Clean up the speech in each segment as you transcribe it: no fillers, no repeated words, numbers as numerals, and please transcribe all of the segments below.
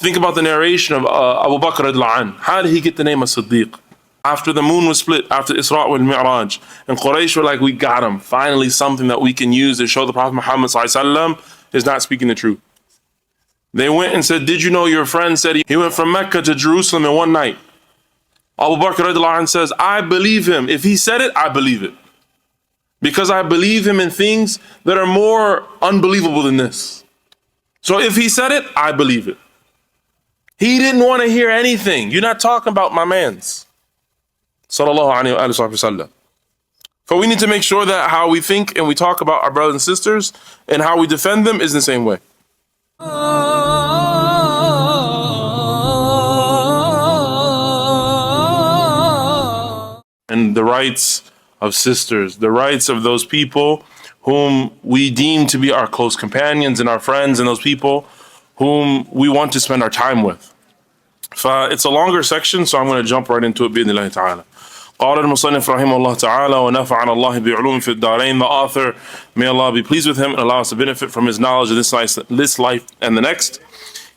Think about the narration of Abu Bakr radiallahu anh. How did he get the name of Siddiq? After the moon was split, after Isra wal Mi'raj, and Quraysh were like, we got him. Finally something that we can use to show the Prophet Muhammad ﷺ is not speaking the truth. They went and said, did you know your friend said he went from Mecca to Jerusalem in one night? Abu Bakr radiallahu anh says, I believe him. If he said it, I believe it. Because I believe him in things that are more unbelievable than this. So if he said it, I believe it. He didn't want to hear anything. You're not talking about my mans. Sallallahu alayhi wa sallam. For we need to make sure that how we think and we talk about our brothers and sisters and how we defend them is the same way. And the rights of sisters, the rights of those people whom we deem to be our close companions and our friends and those people whom we want to spend our time with. It's a longer section, so I'm going to jump right into it. بإذن الله تعالى. قال المصنف رحمه الله تعالى ونفعنا الله بعلوم في الدارين. The author, may Allah be pleased with him and allow us to benefit from his knowledge of this life and the next.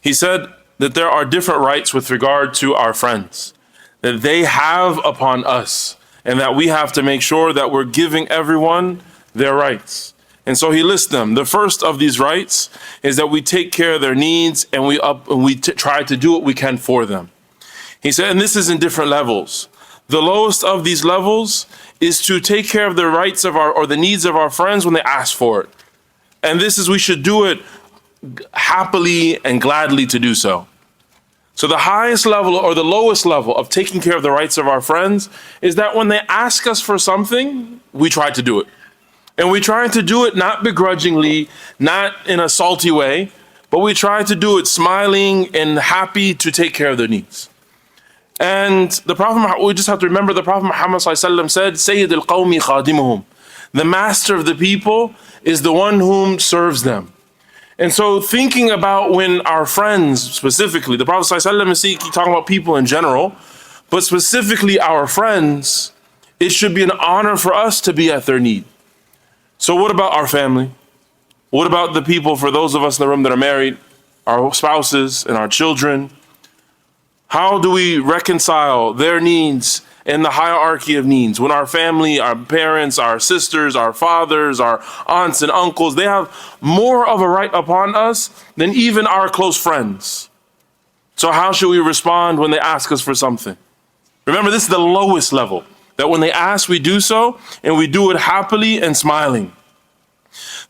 He said that there are different rights with regard to our friends that they have upon us, and that we have to make sure that we're giving everyone their rights. And so he lists them. The first of these rights is that we take care of their needs and we try to do what we can for them. He said, and this is in different levels. The lowest of these levels is to take care of the rights of or the needs of our friends when they ask for it. And this is, we should do it happily and gladly to do so. So the highest level or the lowest level of taking care of the rights of our friends is that when they ask us for something, we try to do it. And we try to do it not begrudgingly, not in a salty way, but we try to do it smiling and happy to take care of their needs. And the Prophet, we just have to remember the Prophet Muhammad ﷺ said, Sayyid al-Qawmi khadimuhum. The master of the people is the one whom serves them. And so thinking about when our friends, specifically, the Prophet ﷺ is talking about people in general, but specifically our friends, it should be an honor for us to be at their need. So what about our family? What about the people, for those of us in the room that are married, our spouses and our children? How do we reconcile their needs in the hierarchy of needs? When our family, our parents, our sisters, our fathers, our aunts and uncles, they have more of a right upon us than even our close friends. So how should we respond when they ask us for something? Remember, this is the lowest level. That when they ask, we do so, and we do it happily and smiling.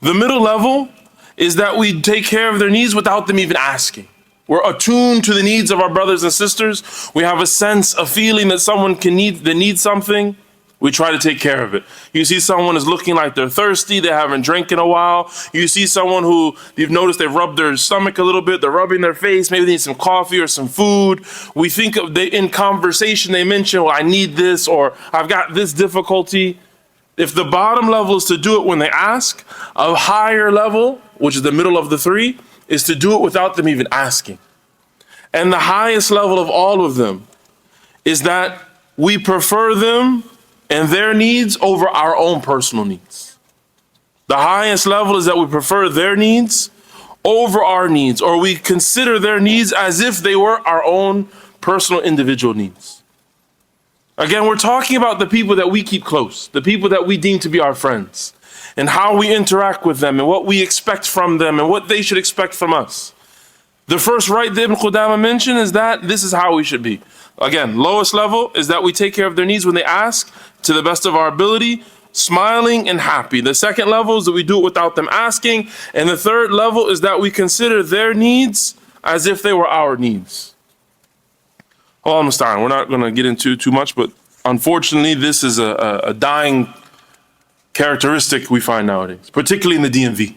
The middle level is that we take care of their needs without them even asking. We're attuned to the needs of our brothers and sisters. We have a sense, a feeling that someone needs something. We try to take care of it. You see someone is looking like they're thirsty, they haven't drank in a while. You see someone who you've noticed they've rubbed their stomach a little bit, they're rubbing their face, maybe they need some coffee or some food. We think of in conversation they mention, well, I need this, or I've got this difficulty. If the bottom level is to do it when they ask, a higher level, which is the middle of the three, is to do it without them even asking. And the highest level of all of them is that we prefer them and their needs over our own personal needs. The highest level is that we prefer their needs over our needs, or we consider their needs as if they were our own personal individual needs. Again, we're talking about the people that we keep close, the people that we deem to be our friends, and how we interact with them and what we expect from them and what they should expect from us. The first right that Ibn Qudama mentioned is that this is how we should be. Again, lowest level is that we take care of their needs when they ask to the best of our ability, smiling and happy. The second level is that we do it without them asking. And the third level is that we consider their needs as if they were our needs. We're not going to get into too much, but unfortunately, this is a dying characteristic we find nowadays, particularly in the DMV.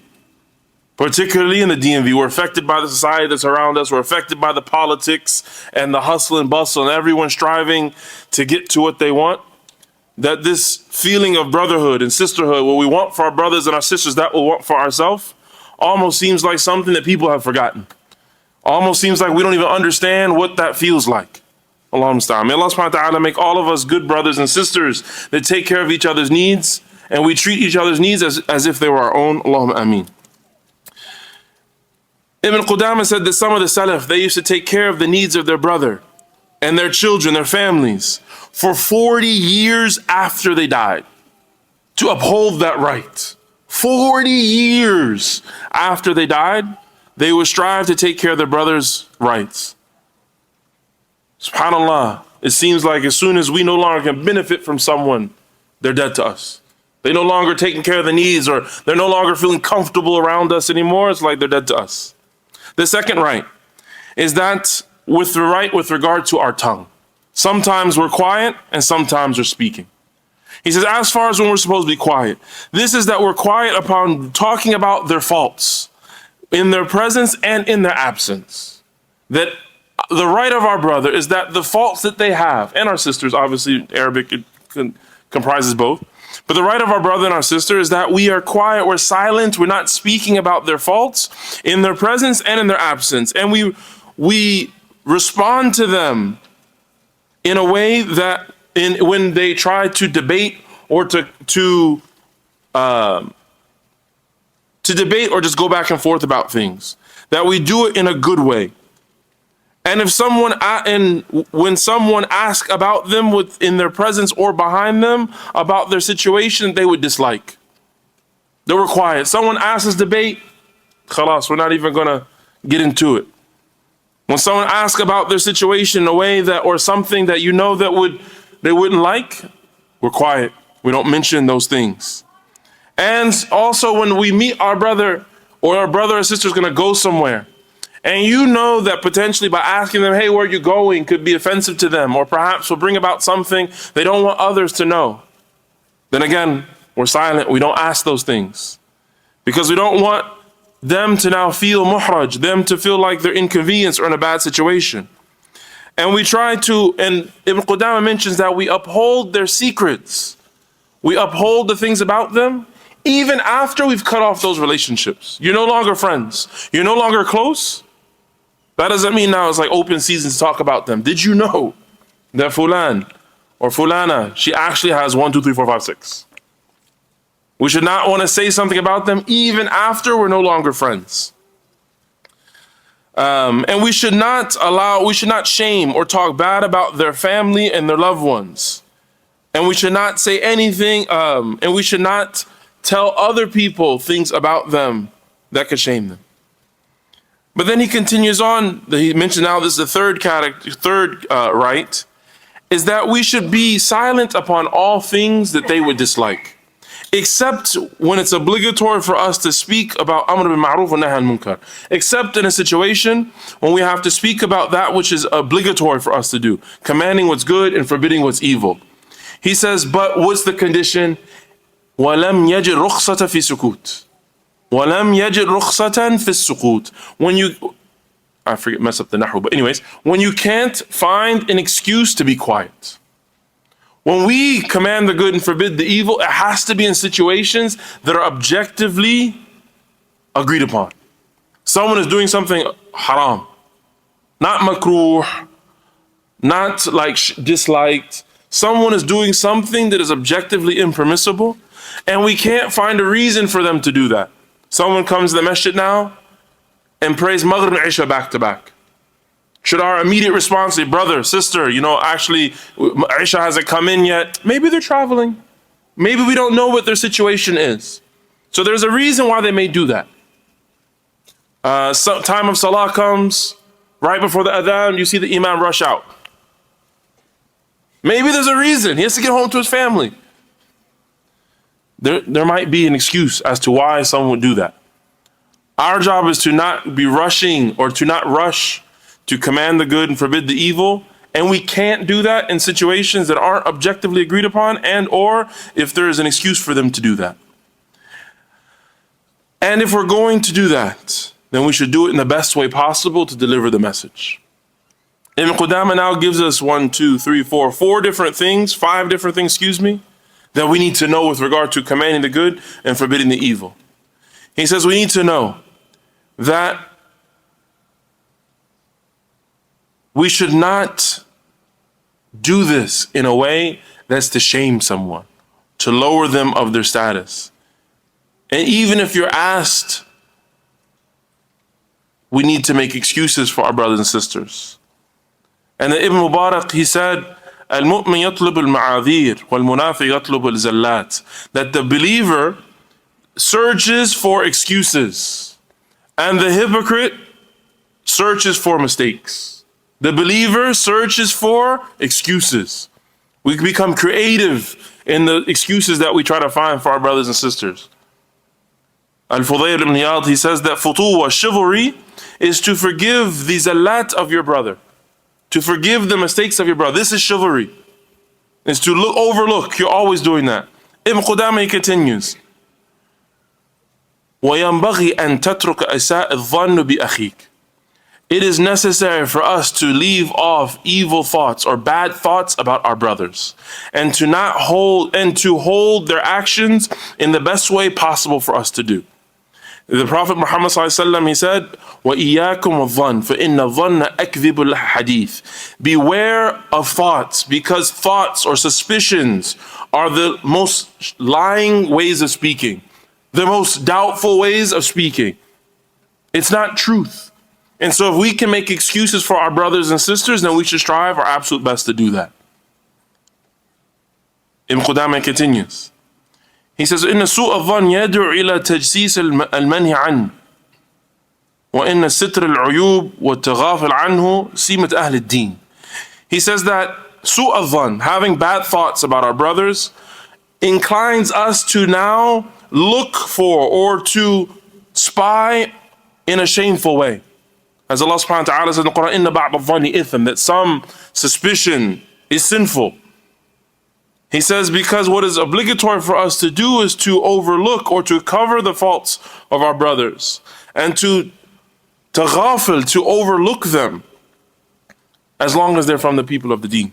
Particularly in the DMV, we're affected by the society that's around us. We're affected by the politics and the hustle and bustle and everyone striving to get to what they want. That this feeling of brotherhood and sisterhood, what we want for our brothers and our sisters, that we'll want for ourselves, almost seems like something that people have forgotten. Almost seems like we don't even understand what that feels like. Allahumma musta'an. May Allah subhanahu wa ta'ala make all of us good brothers and sisters that take care of each other's needs, and we treat each other's needs as if they were our own. Allahumma ameen. Ibn Qudama said that some of the Salaf, they used to take care of the needs of their brother and their children, their families, for 40 years after they died, to uphold that right. 40 years after they died, they would strive to take care of their brother's rights. SubhanAllah, it seems like as soon as we no longer can benefit from someone, they're dead to us. They're no longer taking care of the needs, or they're no longer feeling comfortable around us anymore. It's like they're dead to us. The second right is that with the right with regard to our tongue. Sometimes we're quiet and sometimes we're speaking. He says, as far as when we're supposed to be quiet, this is that we're quiet upon talking about their faults in their presence and in their absence. That the right of our brother is that the faults that they have, and our sisters, obviously Arabic comprises both, but the right of our brother and our sister is that we are quiet, we're silent, we're not speaking about their faults in their presence and in their absence. And we respond to them in a way that when they try to debate or to debate or just go back and forth about things, that we do it in a good way. And if when someone asks about them in their presence or behind them about their situation, they would dislike. They were quiet. Someone asks us debate, khalas, we're not even gonna get into it. When someone asks about their situation in a way that, or something that you know that they wouldn't like, we're quiet. We don't mention those things. And also when we meet our brother, or our brother or sister is gonna go somewhere, and you know that potentially by asking them, hey, where are you going, could be offensive to them, or perhaps will bring about something they don't want others to know, then again, we're silent. We don't ask those things because we don't want them to now feel muhraj, them to feel like they're inconvenienced or in a bad situation. And we try to, and Ibn Qudama mentions that we uphold their secrets. We uphold the things about them even after we've cut off those relationships. You're no longer friends. You're no longer close. That doesn't mean now it's like open season to talk about them. Did you know that Fulan or Fulana, she actually has 1, 2, 3, 4, 5, 6? We should not want to say something about them even after we're no longer friends. And we should not shame or talk bad about their family and their loved ones. And we should not say anything, and we should not tell other people things about them that could shame them. But then he continues on, he mentioned now this is the third right, is that we should be silent upon all things that they would dislike, except when it's obligatory for us to speak about amr bil ma'ruf wa nahy anil munkar, except in a situation when we have to speak about that which is obligatory for us to do, commanding what's good and forbidding what's evil. He says, but what's the condition? وَلَمْ يَجِدْ رُخْصَةً فِي سُكُوتٍ. وَلَمْ يَجِدْ رُخْصَةً فِي السُّكُوتِ. When you, I forget, mess up the nahu, but anyways, when you can't find an excuse to be quiet. When we command the good and forbid the evil, it has to be in situations that are objectively agreed upon. Someone is doing something haram, not makruh, not like disliked. Someone is doing something that is objectively impermissible, and we can't find a reason for them to do that. Someone comes to the masjid now and prays Maghrib and Isha back to back. Should our immediate response be, brother, sister, actually Isha hasn't come in yet. Maybe they're traveling. Maybe we don't know what their situation is. So there's a reason why they may do that. Time of salah comes, right before the adhan, you see the imam rush out. Maybe there's a reason. He has to get home to his family. There might be an excuse as to why someone would do that. Our job is to not be rushing or to not rush to command the good and forbid the evil. And we can't do that in situations that aren't objectively agreed upon, and or if there is an excuse for them to do that. And if we're going to do that, then we should do it in the best way possible to deliver the message. Ibn Qudama now gives us 5 different things, that we need to know with regard to commanding the good and forbidding the evil. He says we need to know that we should not do this in a way that's to shame someone, to lower them of their status. And even if you're asked we need to make excuses for our brothers and sisters. And then Ibn Mubarak, he said, Al-mu'min yatlub al-ma'adhir wal-munafiq yatlub al-zallat. That the believer searches for excuses and the hypocrite searches for mistakes. The believer searches for excuses. We become creative in the excuses that we try to find for our brothers and sisters. Al-Fudayl ibn Iyad, he says that futuwa, chivalry, is to forgive the zallat of your brother. To forgive the mistakes of your brother. This is chivalry. It's to overlook. You're always doing that. Ibn Qudama, he continues. وَيَنْبَغِي أَن تَتْرُكَ أَسَاءَ الظَّنُّ بِأَخِيكَ. It is necessary for us to leave off evil thoughts or bad thoughts about our brothers, and to hold their actions in the best way possible for us to do. The Prophet Muhammad ﷺ, he said, وَإِيَّاكُمْ وَالظَّنِّ فَإِنَّ الظَّنَّ أَكْذِبُ الْحَدِيثِ. Beware of thoughts, because thoughts or suspicions are the most lying ways of speaking, the most doubtful ways of speaking. It's not truth. And so if we can make excuses for our brothers and sisters, then we should strive our absolute best to do that. Ibn Qudama continues. He says, إن سوء الظن يدعو إلى تجسيس المنهي عنه وإن ستر العيوب والتغافل عنه سمة أهل الدين. He says that سوء الظن, having bad thoughts about our brothers, inclines us to now look for or to spy in a shameful way. As Allah subhanahu wa ta'ala says in the Quran, إن بعض الظن إثم, that some suspicion is sinful. He says, because what is obligatory for us to do is to overlook or to cover the faults of our brothers, and to ghafil, to overlook them, as long as they're from the people of the deen.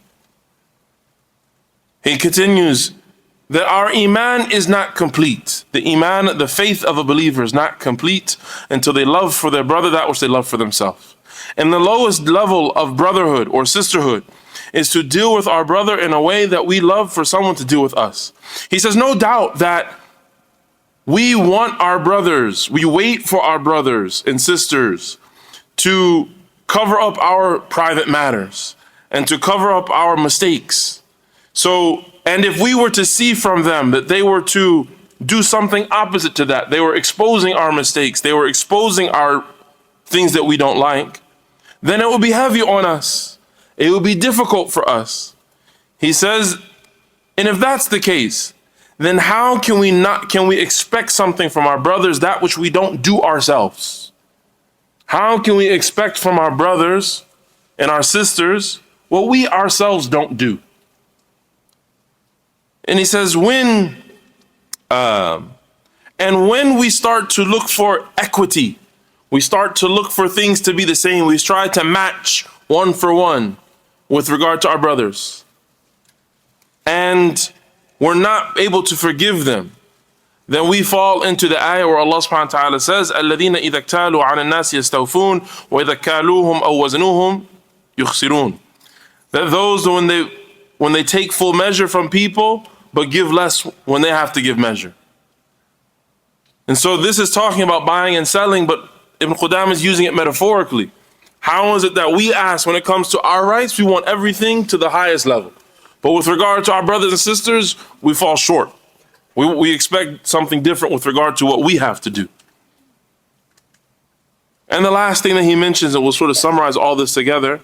He continues that our iman is not complete. The iman, the faith of a believer, is not complete until they love for their brother that which they love for themselves. And the lowest level of brotherhood or sisterhood is to deal with our brother in a way that we love for someone to deal with us. He says, no doubt that we want our brothers, we wait for our brothers and sisters to cover up our private matters and to cover up our mistakes. So, and if we were to see from them that they were to do something opposite to that, they were exposing our mistakes, they were exposing our things that we don't like, then it would be heavy on us. It would be difficult for us. He says, and if that's the case, then how can we expect something from our brothers that which we don't do ourselves? How can we expect from our brothers and our sisters what we ourselves don't do? And he says, when we start to look for equity, we start to look for things to be the same, we try to match one for one with regard to our brothers, and we're not able to forgive them, then we fall into the ayah where Allah subhanahu wa ta'ala says, الَّذِينَ إِذَا اكْتَالُوا عَلَى النَّاسِ يَسْتَوْفُونَ وَإِذَا كَالُوهُمْ أَوْ وَزَنُوهُمْ يُخْسِرُونَ. That those when they take full measure from people, but give less when they have to give measure. And so this is talking about buying and selling, but Ibn Qudama is using it metaphorically. How is it that we ask when it comes to our rights, we want everything to the highest level, but with regard to our brothers and sisters, we fall short. We expect something different with regard to what we have to do. And the last thing that he mentions, and we'll sort of summarize all this together,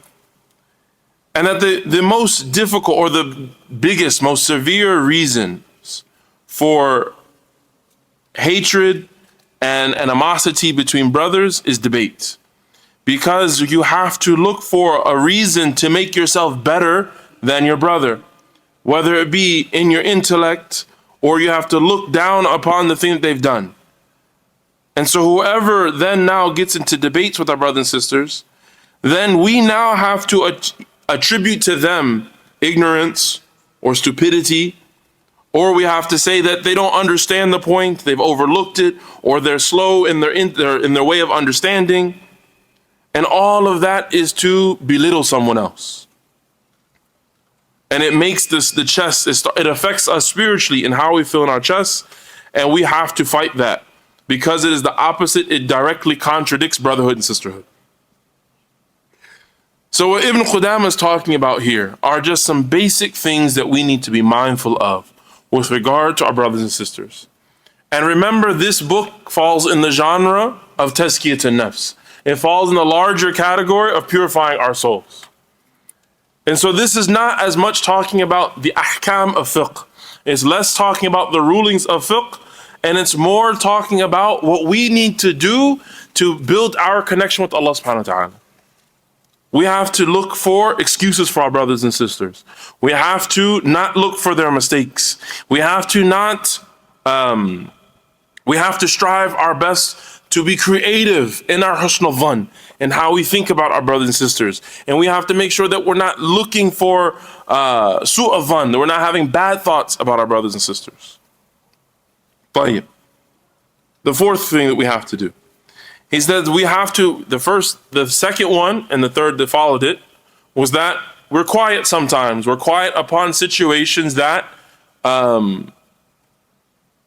and that the most difficult or the biggest, most severe reasons for hatred and animosity between brothers is debate. Because you have to look for a reason to make yourself better than your brother, whether it be in your intellect or you have to look down upon the thing that they've done. And so whoever then now gets into debates with our brothers and sisters, then we now have to attribute to them ignorance or stupidity, or we have to say that they don't understand the point, they've overlooked it, or they're slow in their way of understanding. And all of that is to belittle someone else. And it makes the chest, it affects us spiritually in how we feel in our chests, and we have to fight that. because it is the opposite. It directly contradicts brotherhood and sisterhood. So what Ibn Qudama is talking about here are just some basic things that we need to be mindful of with regard to our brothers and sisters. And remember, this book falls in the genre of tazkiyat an-nafs. It falls in the larger category of purifying our souls. And so this is not as much talking about the ahkam of fiqh. It's less talking about the rulings of fiqh, and it's more talking about what we need to do to build our connection with Allah subhanahu wa ta'ala. We have to look for excuses for our brothers and sisters. We have to not look for their mistakes. We have to strive our best to be creative in our husn al-dhan and how we think about our brothers and sisters. And we have to make sure that we're not looking for su' al-dhan, that we're not having bad thoughts about our brothers and sisters. طيب. The fourth thing that we have to do. He said we have to, the second one and the third that followed it was that we're quiet sometimes. We're quiet upon situations that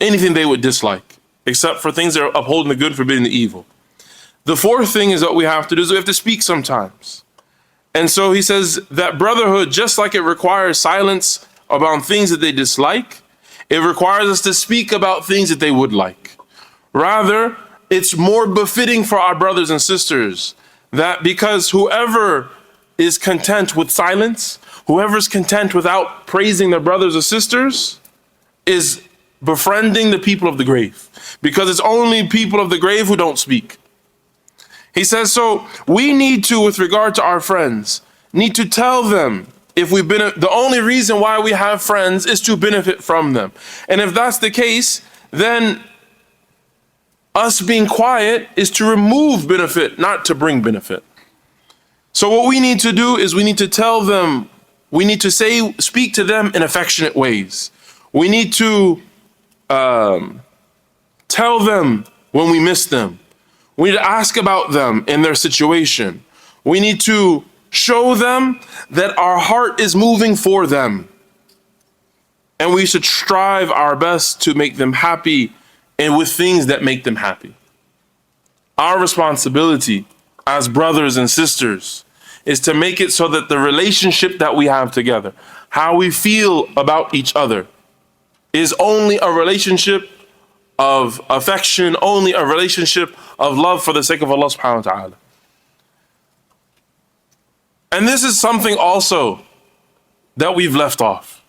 anything they would dislike, except for things that are upholding the good, forbidding the evil. The fourth thing is what we have to do is we have to speak sometimes. And so he says that brotherhood, just like it requires silence about things that they dislike, it requires us to speak about things that they would like. Rather, it's more befitting for our brothers and sisters that because whoever is content with silence, whoever is content without praising their brothers or sisters, is befriending the people of the grave. Because it's only people of the grave who don't speak. He says, so we need to, with regard to our friends, need to tell them if we've been, the only reason why we have friends is to benefit from them. And if that's the case, then us being quiet is to remove benefit, not to bring benefit. So what we need to do is we need to tell them, we need to speak to them in affectionate ways. We need to tell them when we miss them. We need to ask about them in their situation. We need to show them that our heart is moving for them. And we should strive our best to make them happy and with things that make them happy. Our responsibility as brothers and sisters is to make it so that the relationship that we have together, how we feel about each other, is only a relationship of affection, only a relationship of love for the sake of Allah subhanahu wa ta'ala. And this is something also that we've left off,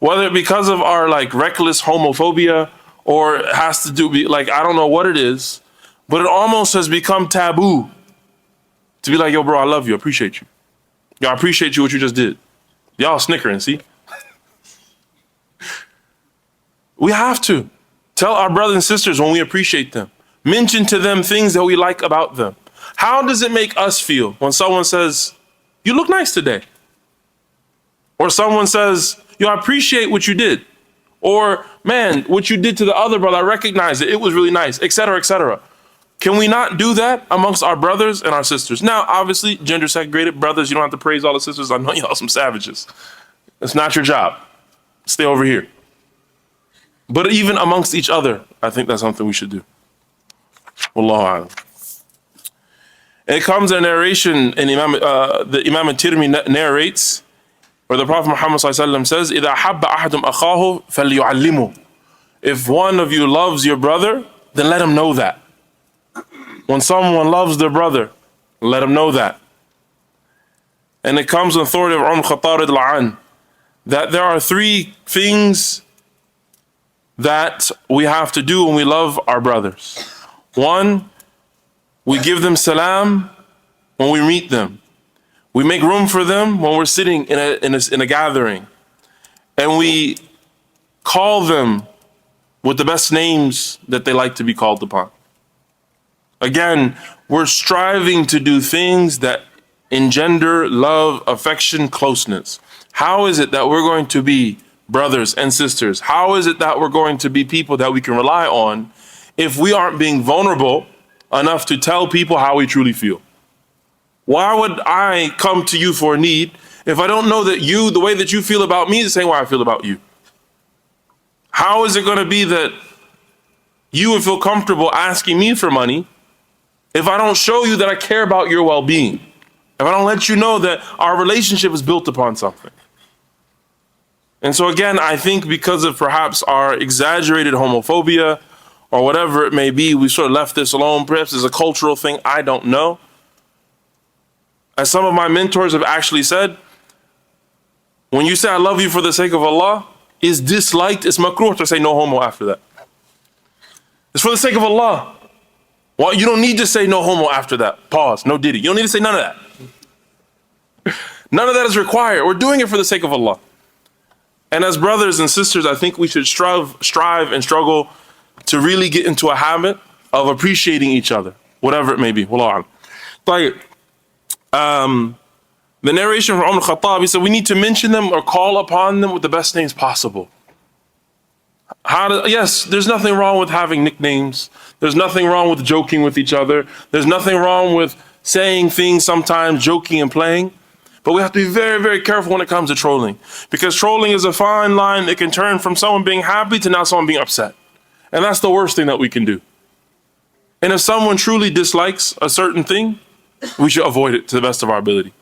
whether because of our reckless homophobia, or it has to do with I don't know what it is, but it almost has become taboo to be like, yo bro, I love you, I appreciate you. Yo, I appreciate you what you just did. Y'all snickering, see? We have to tell our brothers and sisters when we appreciate them. Mention to them things that we like about them. How does it make us feel when someone says, you look nice today? Or someone says, yo, I appreciate what you did. Or, man, what you did to the other brother, I recognize it. It was really nice, etc., etc. Can we not do that amongst our brothers and our sisters? Now, obviously, gender segregated brothers, you don't have to praise all the sisters. I know y'all some savages. It's not your job. Stay over here. But even amongst each other, I think that's something we should do. Wallahu a'lam. It comes in a narration, and the Imam al-Tirmidhi narrates, where the Prophet Muhammad ﷺ says, إِذَا حَبَّ أَحَدٌ أَخَاهُ فَلْيُعَلِّمُهُ. If one of you loves your brother, then let him know that. When someone loves their brother, let him know that. And it comes on authority of Umar Khattab radiallahu anhu that there are three things that we have to do when we love our brothers. One, we give them salam when we meet them. We make room for them when we're sitting in a gathering. And we call them with the best names that they like to be called upon. Again, we're striving to do things that engender love, affection, closeness. How is it that we're going to be brothers and sisters? How is it that we're going to be people that we can rely on if we aren't being vulnerable enough to tell people how we truly feel? Why would I come to you for a need if I don't know that you, the way that you feel about me is the same way I feel about you? How is it going to be that You would feel comfortable asking me for money if I don't show you that I care about your well-being. If I don't let you know that our relationship is built upon something. And so again, I think because of perhaps our exaggerated homophobia or whatever it may be, we sort of left this alone. Perhaps it's a cultural thing, I don't know. As some of my mentors have actually said, when you say I love you for the sake of Allah, is disliked, it's makruh to say no homo after that. It's for the sake of Allah. Well, you don't need to say no homo after that. Pause, no diddy. You don't need to say none of that. None of that is required. We're doing it for the sake of Allah. And as brothers and sisters, I think we should strive and struggle to really get into a habit of appreciating each other, whatever it may be. Wallahu a'lam. The narration from Umar Khattab, he said, we need to mention them or call upon them with the best names possible. Yes, there's nothing wrong with having nicknames. There's nothing wrong with joking with each other. There's nothing wrong with saying things sometimes, joking and playing. But we have to be very, very careful when it comes to trolling. Because trolling is a fine line that can turn from someone being happy to now someone being upset. And that's the worst thing that we can do. And if someone truly dislikes a certain thing, we should avoid it to the best of our ability.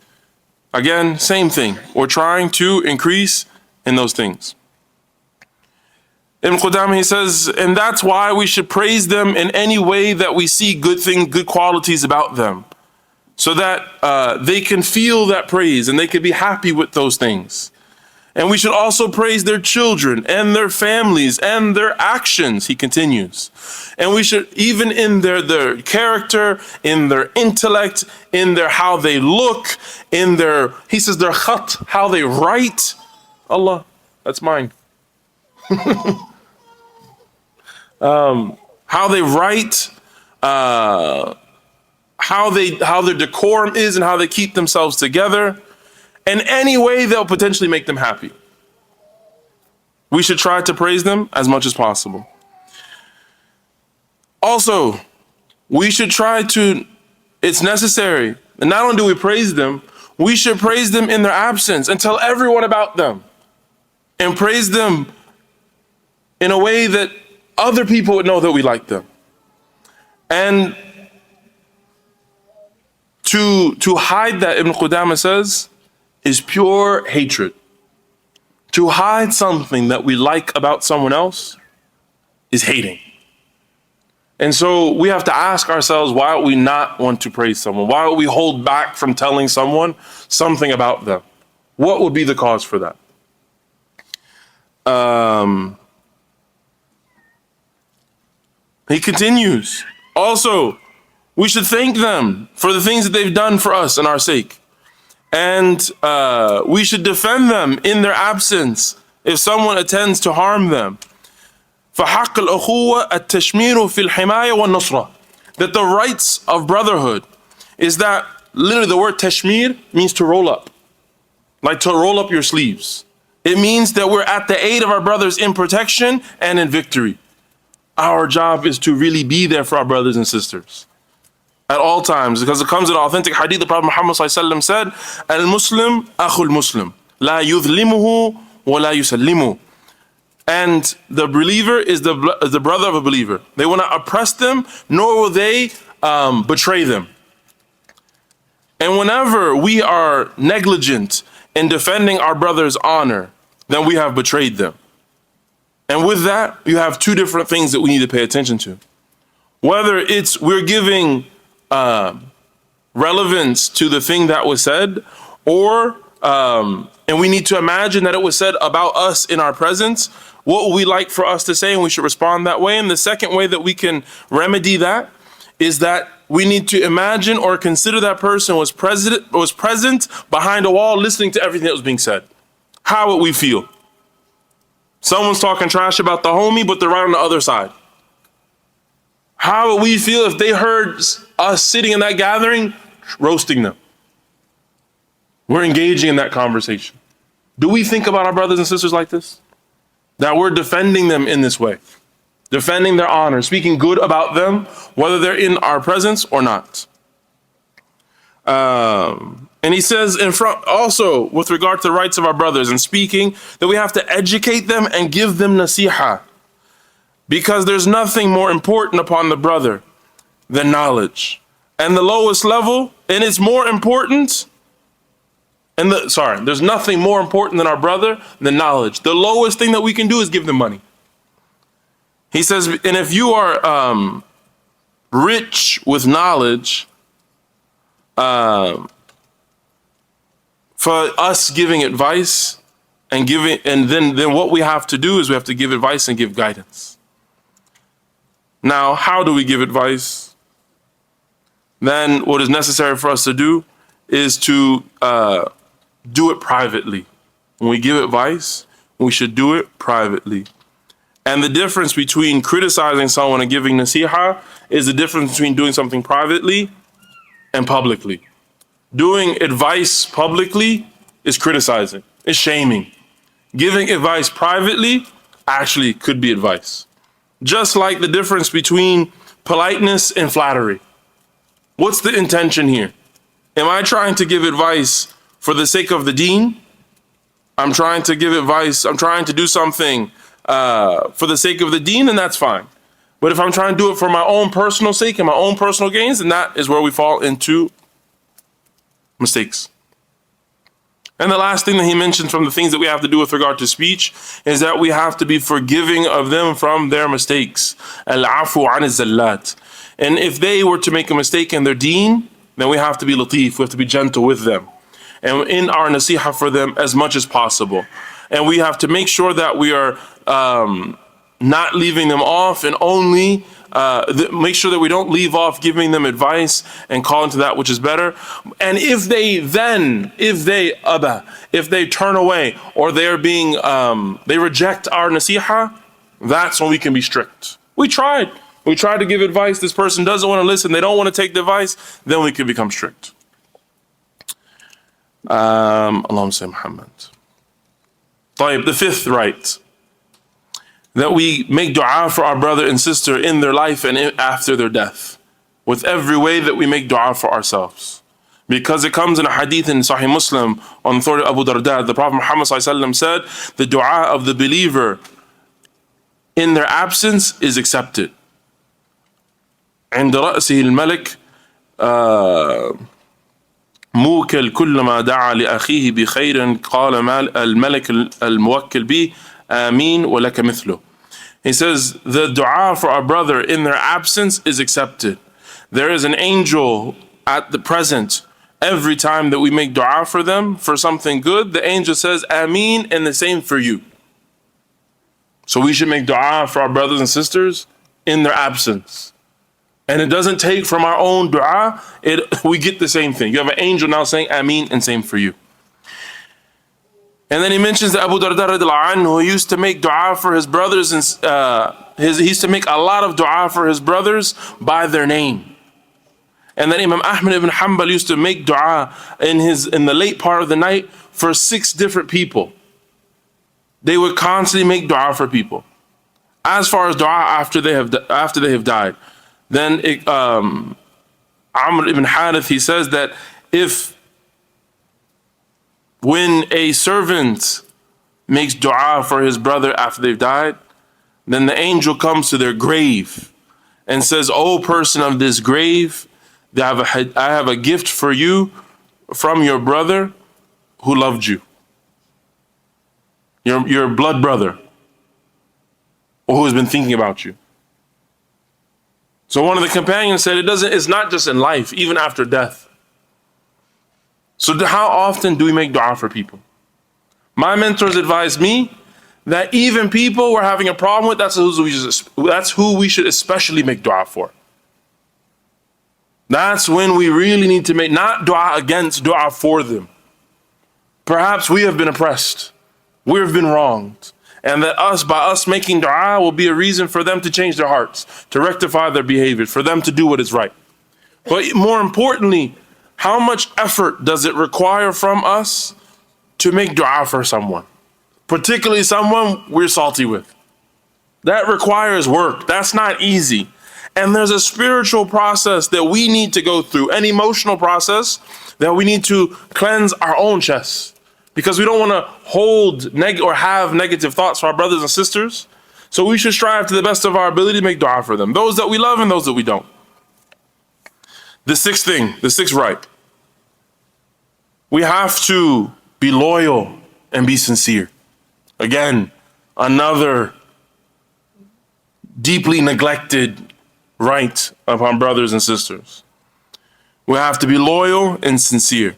Again, same thing. We're trying to increase in those things. Ibn Qudamah, he says, and that's why we should praise them in any way that we see good things, good qualities about them. So that they can feel that praise and they can be happy with those things. And we should also praise their children and their families and their actions, he continues. And we should, even in their character, in their intellect, in their how they look, in their, he says their khat, how they write. Allah, that's mine. How they write, how their decorum is and how they keep themselves together, and any way they'll potentially make them happy. We should try to praise them as much as possible. Also, we should try to, it's necessary, and not only do we praise them, we should praise them in their absence and tell everyone about them. And praise them in a way that other people would know that we like them. And to hide that, Ibn Qudamah says, is pure hatred. To hide something that we like about someone else is hating. And so we have to ask ourselves, why would we not want to praise someone? Why would we hold back from telling someone something about them? What would be the cause for that? He continues, also, we should thank them for the things that they've done for us and our sake. And we should defend them in their absence if someone intends to harm them. فَحَقَّ الْأُخُوَّةِ التَّشْمِيرُ فِي الْحِمَايَةِ وَالنُّصْرَةِ. That the rights of brotherhood is that, literally the word tashmir means to roll up. Like to roll up your sleeves. It means that we're at the aid of our brothers in protection and in victory. Our job is to really be there for our brothers and sisters at all times, because it comes in authentic hadith. The Prophet Muhammad ﷺ said, "Al-Muslim akhul Muslim, la yudhlimuhu wa la yusallimu." And the believer is the brother of a believer. They will not oppress them, nor will they betray them. And whenever we are negligent in defending our brother's honor, then we have betrayed them. And with that, you have two different things that we need to pay attention to. Whether it's we're giving relevance to the thing that was said, or and we need to imagine that it was said about us in our presence. What would we like for us to say, and we should respond that way. And the second way that we can remedy that is that we need to imagine or consider that person was present behind a wall listening to everything that was being said. How would we feel? Someone's talking trash about the homie, but they're right on the other side. How would we feel if they heard us sitting in that gathering, roasting them? We're engaging in that conversation. Do we think about our brothers and sisters like this? That we're defending them in this way, defending their honor, speaking good about them, whether they're in our presence or not. And he says in front also with regard to the rights of our brothers and speaking, that we have to educate them and give them nasiha. because there's nothing more important upon the brother than knowledge. And the lowest level, and it's more important, there's nothing more important than our brother than knowledge. The lowest thing that we can do is give them money. He says, and if you are rich with knowledge, for us giving advice and then what we have to do is we have to give advice and give guidance. Now, how do we give advice? Then what is necessary for us to do is to do it privately. When we give advice, we should do it privately. And the difference between criticizing someone and giving nasiha is the difference between doing something privately and publicly. Doing advice publicly is criticizing, is shaming. Giving advice privately actually could be advice. Just like the difference between politeness and flattery. What's the intention here? Am I trying to give advice for the sake of the deen? I'm trying to give advice, I'm trying to do something for the sake of the deen, and that's fine. But if I'm trying to do it for my own personal sake and my own personal gains, then that is where we fall into mistakes. And the last thing that he mentions from the things that we have to do with regard to speech is that we have to be forgiving of them from their mistakes. Al-afu an zallat. And if they were to make a mistake in their deen, then we have to be latif, we have to be gentle with them. And in our nasiha for them as much as possible. And we have to make sure that we are not leaving them off and only make sure that we don't leave off giving them advice and calling to that which is better. And if they turn away or they reject our nasiha, that's when we can be strict. We tried to give advice, this person doesn't want to listen, they don't want to take the advice, then we can become strict. Allahumma say Muhammad. The fifth right, that we make dua for our brother and sister in their life and after their death, with every way that we make dua for ourselves. Because it comes in a hadith in Sahih Muslim on the authority of Abu Darda, the Prophet Muhammad said, the dua of the believer in their absence is accepted. عند رأسه الملك موكل كلما دعا لأخيه بخير قال الملك الموكل به آمين ولك مثله. He says the dua for our brother in their absence is accepted. There is an angel at the present. Every time that we make dua for them for something good, the angel says Ameen, and the same for you. So we should make dua for our brothers and sisters in their absence. And it doesn't take from our own dua, we get the same thing. You have an angel now saying Ameen, and same for you. And then he mentions that Abu Darda radiallahu anhu used to make dua for his brothers, and he used to make a lot of dua for his brothers by their name. And then Imam Ahmad ibn Hanbal used to make dua in the late part of the night for 6 different people. They would constantly make dua for people. As far as dua after they have died, then Amr ibn Harith, he says that when a servant makes dua for his brother after they've died, then the angel comes to their grave and says, "O person of this grave, I have a gift for you from your brother who loved you, your blood brother, or who has been thinking about you." So one of the companions said, it's not just in life, even after death. So how often do we make dua for people? My mentors advised me that even people we're having a problem with, that's who we should especially make dua for. That's when we really need to make, not dua against, dua for them. Perhaps we have been oppressed, we have been wronged, and that by us making dua will be a reason for them to change their hearts, to rectify their behavior, for them to do what is right. But more importantly, how much effort does it require from us to make dua for someone, particularly someone we're salty with? That requires work. That's not easy. And there's a spiritual process that we need to go through, an emotional process that we need to cleanse our own chests, because we don't want to hold or have negative thoughts for our brothers and sisters. So we should strive to the best of our ability to make dua for them, those that we love and those that we don't. The sixth thing, the sixth right. We have to be loyal and be sincere. Again, another deeply neglected right upon brothers and sisters. We have to be loyal and sincere.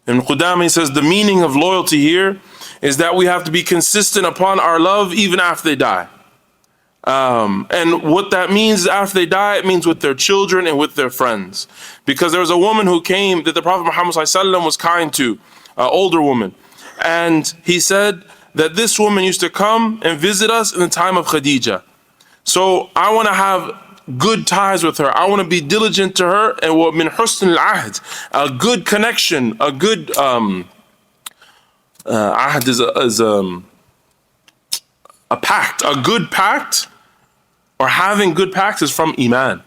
And Qudami says the meaning of loyalty here is that we have to be consistent upon our love even after they die. And what that means after they die, it means with their children and with their friends. Because there was a woman who came that the Prophet Muhammad ﷺ was kind to, an older woman. And he said that this woman used to come and visit us in the time of Khadija. So I want to have good ties with her. I want to be diligent to her. And what min husn al-ahd, a good connection, a good ahd is a pact, a good pact, or having good pacts is from Iman.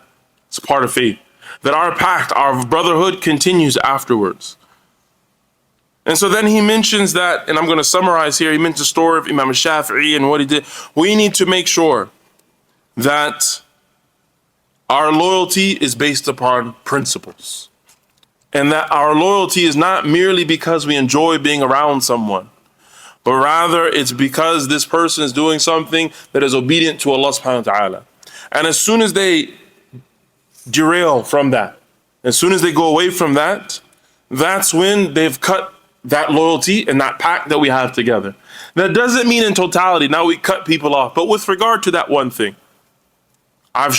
It's part of faith. That our pact, our brotherhood continues afterwards. And so then he mentions that, and I'm going to summarize here, he mentions the story of Imam Shafi'i and what he did. We need to make sure that our loyalty is based upon principles. And that our loyalty is not merely because we enjoy being around someone, but rather it's because this person is doing something that is obedient to Allah subhanahu wa ta'ala. And as soon as they derail from that, as soon as they go away from that, that's when they've cut that loyalty and that pact that we have together. That doesn't mean in totality, now we cut people off, but with regard to that one thing. I've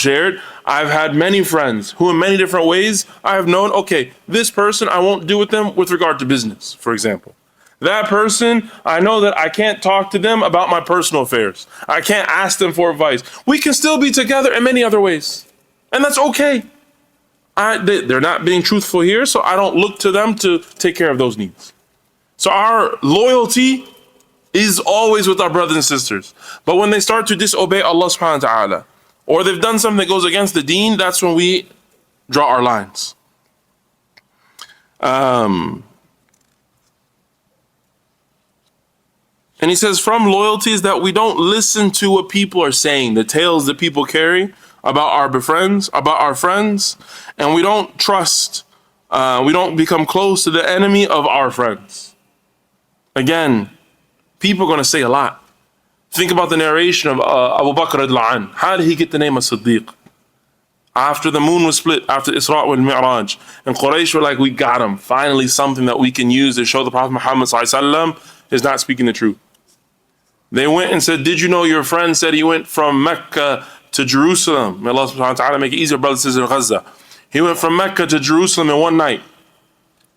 had many friends who in many different ways, I have known, okay, this person, I won't deal with them with regard to business, for example. That person, I know that I can't talk to them about my personal affairs. I can't ask them for advice. We can still be together in many other ways. And that's okay. They're not being truthful here, so I don't look to them to take care of those needs. So our loyalty is always with our brothers and sisters. But when they start to disobey Allah subhanahu wa ta'ala, or they've done something that goes against the deen, that's when we draw our lines. And he says from loyalty is that we don't listen to what people are saying, the tales that people carry about our friends, and we don't trust, we don't become close to the enemy of our friends. Again, people are going to say a lot. Think about the narration of Abu Bakr radiallahu anh. How did he get the name of Siddiq? After the moon was split, after Isra wal Mi'raj, and Quraysh were like, we got him. Finally something that we can use to show the Prophet Muhammad ﷺ is not speaking the truth. They went and said, did you know your friend said he went from Mecca to Jerusalem? May Allah subhanahu wa ta'ala make it easier, brothers and sisters in Gaza. He went from Mecca to Jerusalem in one night.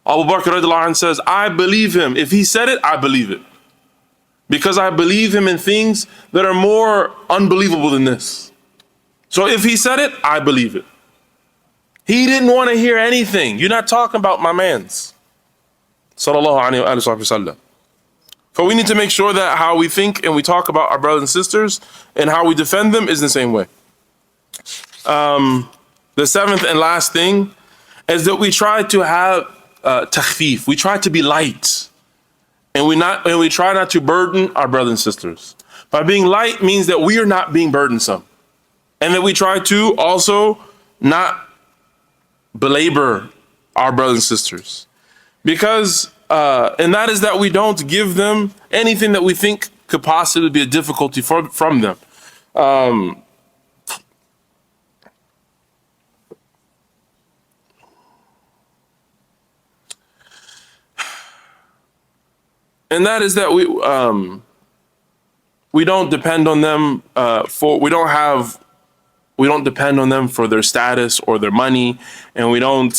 Abu Bakr radiallahu anh says, I believe him. If he said it, I believe it. Because I believe him in things that are more unbelievable than this. So if he said it, I believe it. He didn't want to hear anything. You're not talking about my mans. Sallallahu alayhi wa sallam. So we need to make sure that how we think and we talk about our brothers and sisters and how we defend them is the same way. The seventh and last thing is that we try to have takhfif. We try to be light. And we try not to burden our brothers and sisters. By being light means that we are not being burdensome. And that we try to also not belabor our brothers and sisters. Because, and that is that we don't give them anything that we think could possibly be a difficulty from them. And that is that we don't depend on them we don't depend on them for their status or their money, and we don't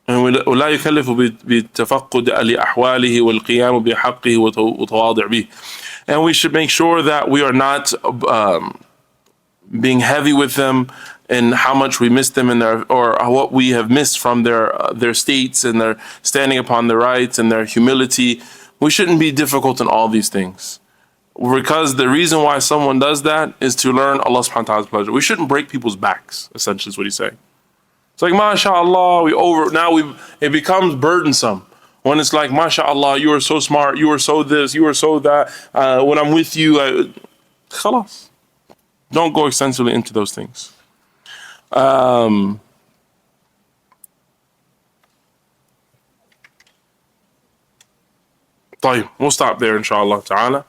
ولا يكلف بتفقد لأحواله والقيام بحقه وتواضع به. And we should make sure that we are not being heavy with them and how much we miss them in or what we have missed from their states and their standing upon their rights and their humility. We shouldn't be difficult in all these things. Because the reason why someone does that is to learn Allah subhanahu wa ta'ala's pleasure. We shouldn't break people's backs, essentially is what he's saying. It's like, mashallah, it becomes burdensome When it's like, mashallah, you are so smart, you are so this, you are so that, when I'm with you, khalas. Don't go extensively into those things. طيب, we'll stop there, inshallah ta'ala.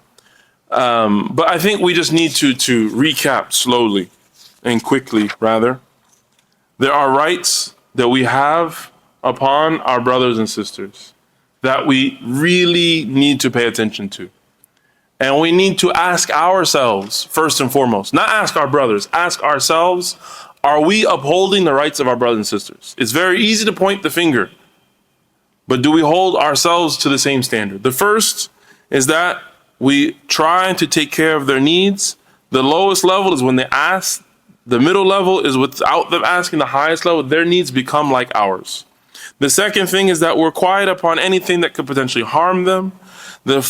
But I think we just need to recap slowly and quickly, rather. There are rights that we have upon our brothers and sisters that we really need to pay attention to. And we need to ask ourselves, first and foremost, not ask our brothers, ask ourselves, are we upholding the rights of our brothers and sisters? It's very easy to point the finger, but do we hold ourselves to the same standard? The first is that we try to take care of their needs. The lowest level is when they ask. The middle level is without them asking. The highest level, their needs become like ours. The second thing is that we're quiet upon anything that could potentially harm them. The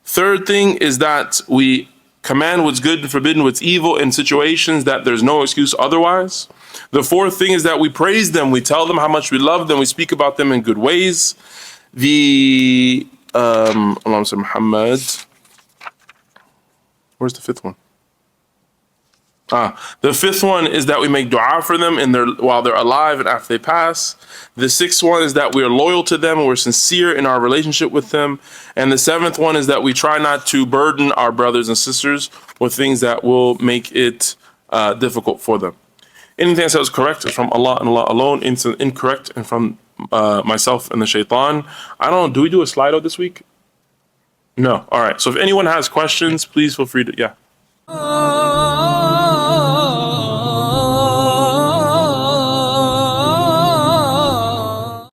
third thing is that we command what's good and forbidden what's evil in situations that there's no excuse otherwise. The fourth thing is that we praise them. We tell them how much we love them. We speak about them in good ways. Allahumma salli Muhammad. Where's the fifth one? The fifth one is that we make dua for them while they're alive and after they pass. The sixth one is that we are loyal to them and we're sincere in our relationship with them. And the seventh one is that we try not to burden our brothers and sisters with things that will make it difficult for them. Anything I said was correct is from Allah and Allah alone. Anything incorrect and from myself and the shaitan. I don't know, do we do a Slido this week? No. All right. So if anyone has questions, please feel free to, yeah.